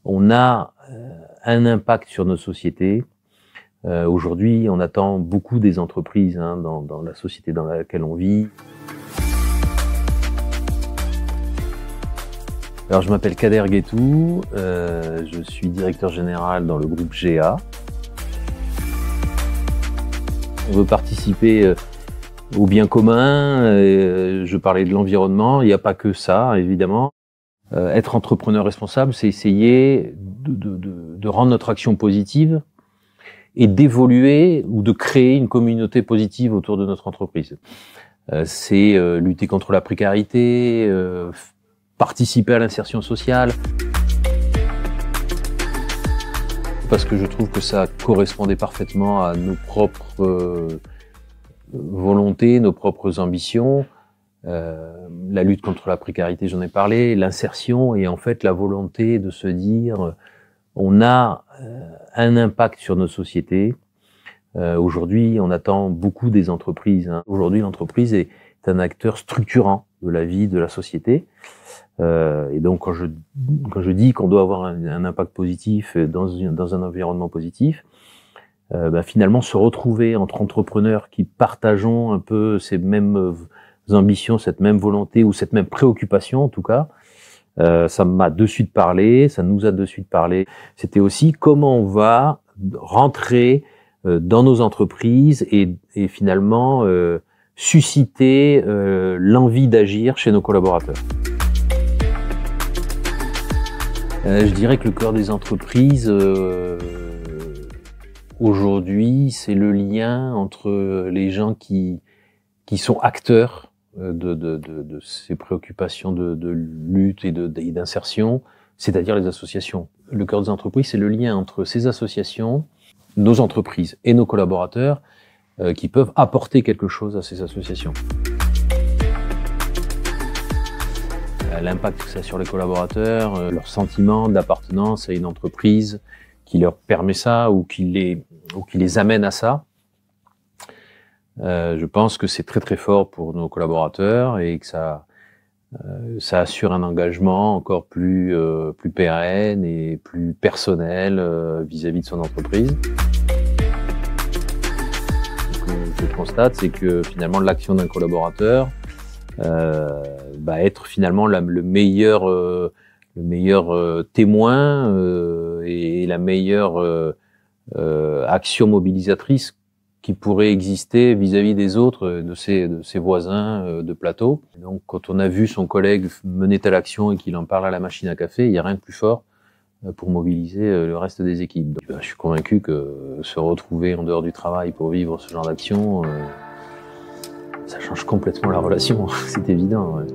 on a un impact sur nos sociétés. Aujourd'hui, on attend beaucoup des entreprises dans la société dans laquelle on vit. Alors, je m'appelle Kader Guettou, je suis directeur général dans le groupe GA. On veut participer au bien commun, je parlais de l'environnement, il n'y a pas que ça, évidemment. Être entrepreneur responsable, c'est essayer de rendre notre action positive et d'évoluer ou de créer une communauté positive autour de notre entreprise. C'est lutter contre la précarité, participer à l'insertion sociale. Parce que je trouve que ça correspondait parfaitement à nos propres volontés, nos propres ambitions. La lutte contre la précarité, j'en ai parlé, l'insertion et en fait la volonté de se dire on a un impact sur nos sociétés. Aujourd'hui, on attend beaucoup des entreprises. Aujourd'hui, l'entreprise est un acteur structurant de la vie de la société. Et donc, quand je dis qu'on doit avoir un impact positif dans un environnement positif, finalement, se retrouver entre entrepreneurs qui partageons un peu ces mêmes ambitions, cette même volonté ou cette même préoccupation, en tout cas, ça m'a de suite parlé, ça nous a de suite parlé. C'était aussi comment on va rentrer dans nos entreprises et finalement susciter l'envie d'agir chez nos collaborateurs. Je dirais que le cœur des entreprises aujourd'hui, c'est le lien entre les gens qui sont acteurs de ces préoccupations de lutte et d'insertion, c'est-à-dire les associations. Le cœur des entreprises, c'est le lien entre ces associations, nos entreprises et nos collaborateurs qui peuvent apporter quelque chose à ces associations. L'impact que ça a sur les collaborateurs, leur sentiment d'appartenance à une entreprise qui leur permet ça ou qui les amène à ça. Je pense que c'est très très fort pour nos collaborateurs et que ça assure un engagement encore plus pérenne et plus personnel vis-à-vis de son entreprise. Ce que je constate, c'est que finalement l'action d'un collaborateur être finalement le meilleur témoin et la meilleure action mobilisatrice qui pourrait exister vis-à-vis des autres, de ses voisins de plateau. Donc, quand on a vu son collègue mener telle action et qu'il en parle à la machine à café, il n'y a rien de plus fort pour mobiliser le reste des équipes. Donc, je suis convaincu que se retrouver en dehors du travail pour vivre ce genre d'action, ça change complètement la relation, c'est évident. Ouais.